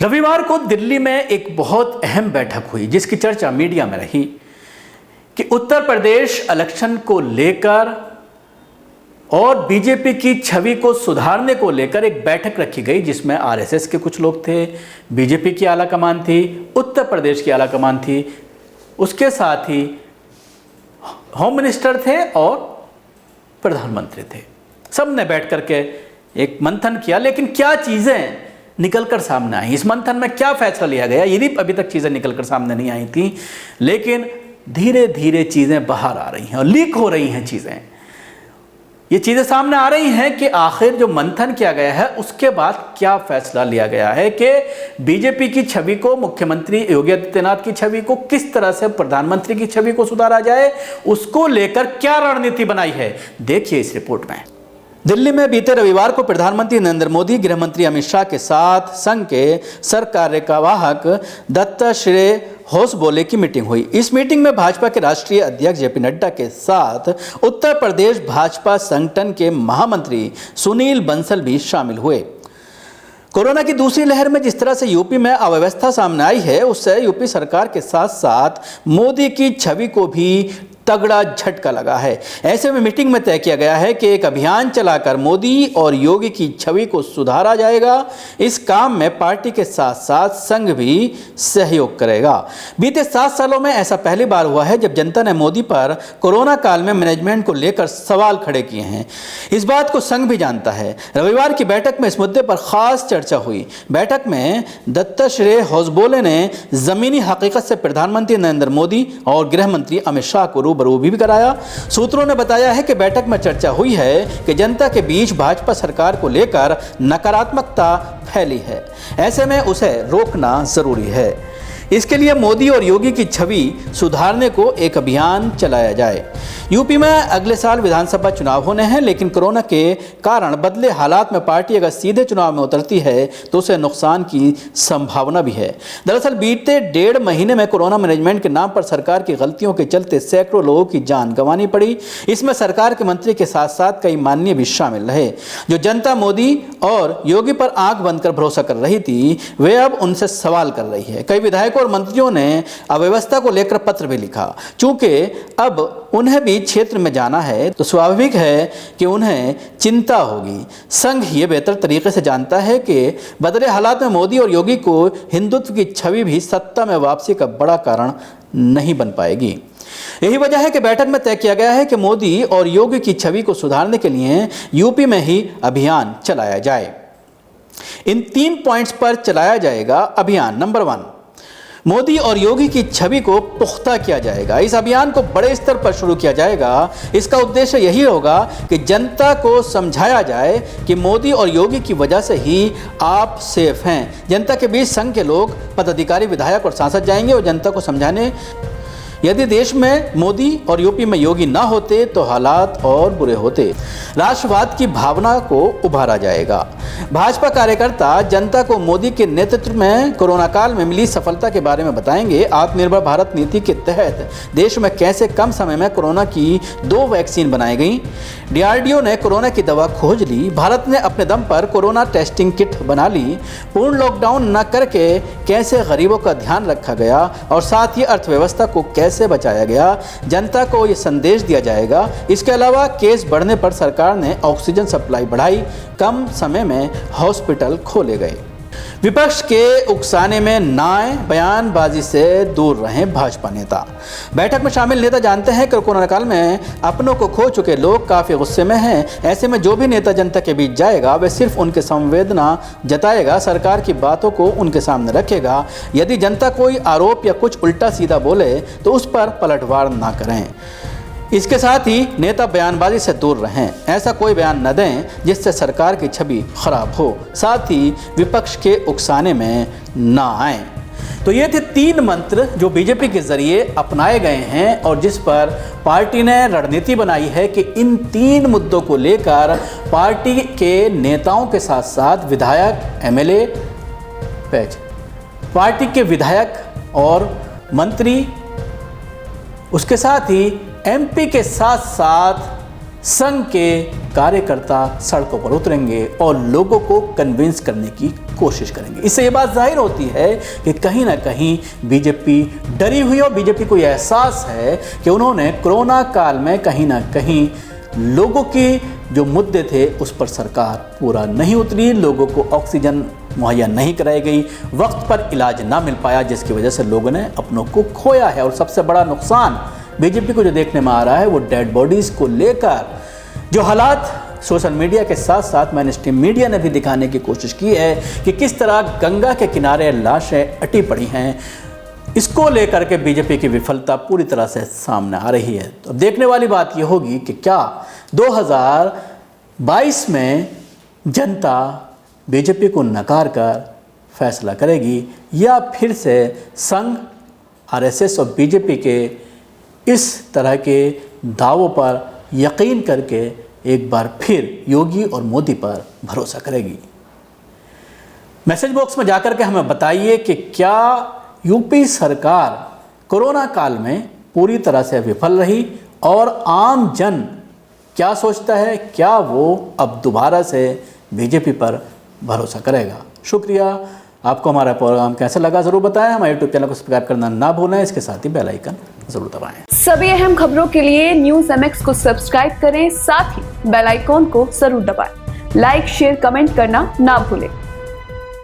रविवार को दिल्ली में एक बहुत अहम बैठक हुई जिसकी चर्चा मीडिया में रही कि उत्तर प्रदेश इलेक्शन को लेकर और बीजेपी की छवि को सुधारने को लेकर एक बैठक रखी गई जिसमें आरएसएस के कुछ लोग थे, बीजेपी की आला कमान थी, उत्तर प्रदेश की आला कमान थी, उसके साथ ही होम मिनिस्टर थे और प्रधानमंत्री थे। सब ने बैठ करके एक मंथन किया, लेकिन क्या चीज़ें निकलकर सामने आई, इस मंथन में क्या फैसला लिया गया, ये भी अभी तक चीज़ें निकलकर सामने नहीं आई थी, लेकिन धीरे धीरे चीज़ें बाहर आ रही हैं और लीक हो रही हैं चीज़ें। ये चीज़ें सामने आ रही हैं कि आखिर जो मंथन किया गया है उसके बाद क्या फैसला लिया गया है कि बीजेपी की छवि को, मुख्यमंत्री योगी आदित्यनाथ की छवि को किस तरह से प्रधानमंत्री की छवि को सुधारा जाए, उसको लेकर क्या रणनीति बनाई है, देखिए इस रिपोर्ट में। दिल्ली में बीते रविवार को प्रधानमंत्री नरेंद्र मोदी, गृह मंत्री अमित शाह के साथ संघ के सरकार्यवाहक दत्तात्रेय होसबोले की मीटिंग हुई। इस मीटिंग में भाजपा के राष्ट्रीय अध्यक्ष जेपी नड्डा के साथ उत्तर प्रदेश भाजपा संगठन के महामंत्री सुनील बंसल भी शामिल हुए। कोरोना की दूसरी लहर में जिस तरह से यूपी में अव्यवस्था सामने आई है, उससे यूपी सरकार के साथ साथ मोदी की छवि को भी तगड़ा झटका लगा है। ऐसे में मीटिंग में तय किया गया है कि एक अभियान चलाकर मोदी और योगी की छवि को सुधारा जाएगा। इस काम में पार्टी के साथ साथ संघ भी सहयोग करेगा। बीते 7 सालों में ऐसा पहली बार हुआ है जब जनता ने मोदी पर कोरोना काल में मैनेजमेंट को लेकर सवाल खड़े किए हैं। इस बात को संघ भी जानता है। रविवार की बैठक में इस मुद्दे पर खास चर्चा हुई। बैठक में दत्तात्रेय होसबोले ने जमीनी हकीकत से प्रधानमंत्री नरेंद्र मोदी और गृह मंत्री अमित शाह को रूबरू भी कराया। सूत्रों ने बताया है कि बैठक में चर्चा हुई है कि जनता के बीच भाजपा सरकार को लेकर नकारात्मकता फैली है, ऐसे में उसे रोकना जरूरी है। इसके लिए मोदी और योगी की छवि सुधारने को एक अभियान चलाया जाए। यूपी में अगले साल विधानसभा चुनाव होने हैं, लेकिन कोरोना के कारण बदले हालात में पार्टी अगर सीधे चुनाव में उतरती है तो उसे नुकसान की संभावना भी है। दरअसल बीते 1.5 महीने में कोरोना मैनेजमेंट के नाम पर सरकार की गलतियों के चलते सैकड़ों लोगों की जान गंवानी पड़ी। इसमें सरकार के मंत्री के साथ साथ कई माननीय भी शामिल रहे। जो जनता मोदी और योगी पर आंख बंद कर भरोसा कर रही थी, वे अब उनसे सवाल कर रही है। कई विधायकों और मंत्रियों ने अव्यवस्था को लेकर पत्र भी लिखा। चूंकि अब उन्हें भी क्षेत्र में जाना है तो स्वाभाविक है कि उन्हें चिंता होगी। संघ ये बेहतर तरीके से जानता है कि बदले हालात में मोदी और योगी को हिंदुत्व की छवि भी सत्ता में वापसी का बड़ा कारण नहीं बन पाएगी। यही वजह है कि बैठक में तय किया गया है कि मोदी और योगी की छवि को सुधारने के लिए यूपी में ही अभियान चलाया जाए। इन 3 पॉइंट्स पर चलाया जाएगा अभियान। नंबर 1, मोदी और योगी की छवि को पुख्ता किया जाएगा। इस अभियान को बड़े स्तर पर शुरू किया जाएगा। इसका उद्देश्य यही होगा कि जनता को समझाया जाए कि मोदी और योगी की वजह से ही आप सेफ हैं। जनता के बीच संघ के लोग, पदाधिकारी, विधायक और सांसद जाएंगे और जनता को समझाने यदि देश में मोदी और यूपी में योगी ना होते तो हालात और बुरे होते। राष्ट्रवाद की भावना को उभारा जाएगा। भाजपा कार्यकर्ता जनता को मोदी के नेतृत्व में कोरोना काल में मिली सफलता के बारे में बताएंगे। आत्मनिर्भर भारत नीति के तहत देश में कैसे कम समय में कोरोना की 2 वैक्सीन बनाई गई, डीआरडीओ ने कोरोना की दवा खोज ली, भारत ने अपने दम पर कोरोना टेस्टिंग किट बना ली, पूर्ण लॉकडाउन न करके कैसे गरीबों का ध्यान रखा गया और साथ ही अर्थव्यवस्था को कैसे बचाया गया, जनता को ये संदेश दिया जाएगा। इसके अलावा केस बढ़ने पर सरकार ने ऑक्सीजन सप्लाई बढ़ाई, कम समय में हॉस्पिटल खोले गए। विपक्ष के उकसाने में ना आए, बयानबाजी से दूर रहें भाजपा नेता। बैठक में शामिल नेता जानते हैं कि कोरोना काल में अपनों को खो चुके लोग काफ़ी गुस्से में हैं। ऐसे में जो भी नेता जनता के बीच जाएगा वह सिर्फ उनके संवेदना जताएगा, सरकार की बातों को उनके सामने रखेगा। यदि जनता कोई आरोप या कुछ उल्टा सीधा बोले तो उस पर पलटवार ना करें। इसके साथ ही नेता बयानबाजी से दूर रहें, ऐसा कोई बयान न दें जिससे सरकार की छवि खराब हो, साथ ही विपक्ष के उकसाने में ना आए। तो ये थे 3 मंत्र जो बीजेपी के जरिए अपनाए गए हैं और जिस पर पार्टी ने रणनीति बनाई है कि इन 3 मुद्दों को लेकर पार्टी के नेताओं के साथ साथ विधायक, एमएलए, पार्टी के विधायक और मंत्री, उसके साथ ही एमपी के साथ साथ संघ के कार्यकर्ता सड़कों पर उतरेंगे और लोगों को कन्विंस करने की कोशिश करेंगे। इससे ये बात जाहिर होती है कि कहीं ना कहीं बीजेपी डरी हुई और बीजेपी को यह एहसास है कि उन्होंने कोरोना काल में कहीं ना कहीं लोगों की जो मुद्दे थे उस पर सरकार पूरा नहीं उतरी, लोगों को ऑक्सीजन मुहैया नहीं कराई गई, वक्त पर इलाज ना मिल पाया, जिसकी वजह से लोगों ने अपनों को खोया है। और सबसे बड़ा नुकसान बीजेपी को जो देखने में आ रहा है वो डेड बॉडीज़ को लेकर जो हालात सोशल मीडिया के साथ साथ मेनस्ट्रीम मीडिया ने भी दिखाने की कोशिश की है कि किस तरह गंगा के किनारे लाशें अटी पड़ी हैं, इसको लेकर के बीजेपी की विफलता पूरी तरह से सामने आ रही है। तो देखने वाली बात यह होगी कि क्या 2022 में जनता बीजेपी को नकार कर फैसला करेगी या फिर से संघ, आरएसएस और बीजेपी के इस तरह के दावों पर यकीन करके एक बार फिर योगी और मोदी पर भरोसा करेगी। मैसेज बॉक्स में जाकर के हमें बताइए कि क्या यूपी सरकार कोरोना काल में पूरी तरह से विफल रही और आम जन क्या सोचता है, क्या वो अब दोबारा से बीजेपी पर भरोसा करेगा। शुक्रिया। आपको हमारा प्रोग्राम कैसा लगा जरूर बताएं। हमारे यूट्यूब चैनल को सब्सक्राइब करना ना भूलें, इसके साथ ही बेल आइकन जरूर दबाएं। सभी अहम खबरों के लिए न्यूज़ MX को सब्सक्राइब करें, साथ ही बेल आइकॉन को जरूर दबाएं। लाइक, शेयर, कमेंट करना ना भूलें।